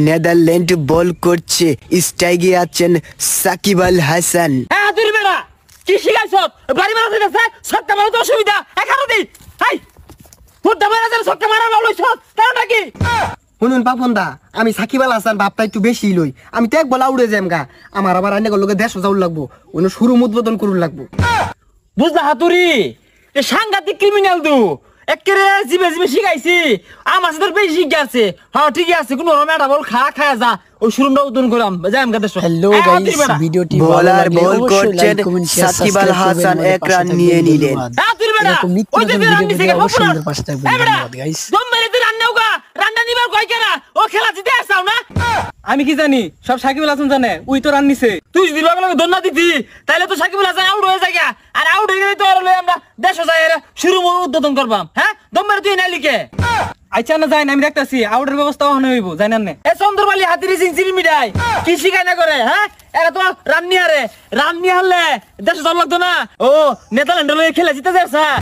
Netherland বল করছে, স্ট্রাইকে আছেন সাকিব আল হাসান। হ্যাঁ তুই বেড়া কি শিখাইছ? বাড়ি মারা দিতেছে সবটা মারা তো অসুবিধা এখানে দি হাই ফুটটা মারা দিলে সবটা মারা লইছ তার নাকি? শুনুন পাপনদা, আমি সাকিব আল হাসান বাপটা একটু বেশি লই। আমি তো এক বলা উড়ে যাম গা, আমার আবার আইনে লোকে দেশ যাওয়ার লাগবো, অন্য শুরু উদ্বোধন করুন লাগবো। বুঝলা হাতুরি এ সাংঘাতিক ক্রিমিনাল দু একেরে জিবে জিবে শিখাইছি আমার সাথে বেশি শিখে আছে। হ্যাঁ ঠিকই আছে কোনো রমেটা বল খায়া যা ওই শুরুটা উদ্বোধন করলাম যাই আমি কাদের হ্যালো গাইস, ভিডিওটি ভালো বলার লাগলে বল অবশ্যই করছেন like comment share Shakib Al subscribe Hasan, করবেন। এক রান নিয়ে নিলেন। এরকম নিত্য নতুন ভিডিও পেতে অবশ্যই আমাদের পাশে থাকবেন। ধন্যবাদ গাইস। দম মেরে তুই রান্নাও গা রান্না নিবার কই কেনা ও খেলা জিতে আসাও না? আমি কি জানি, সব সাকিব আল হাসান জানে। উই তো রান নিছে। তুই যদি লগে লগে ধন্যবাদ দিতি তাহলে তো সাকিব আল হাসান আউট হয়ে যায় আর আউট হয়ে গেলে তো আর আমরা দেশ যায় শুরু উদ্বোধন করবাম। হ্যাঁ দম মেরে তুই না লিখে আচ্ছা না যাই না, আমি দেখতাছি আউটের ব্যবস্থা হনে হইব জানেন না। এ চন্দ্রবালি হাতিরি সিং চিনি মিঠাই কি শিখাই না করে? হ্যাঁ এরা তো রান নিয়ে হারলে দেশ যাওয়ার লাগতো না। ও নেদারল্যান্ড খেলে জিতে যাচ্ছে।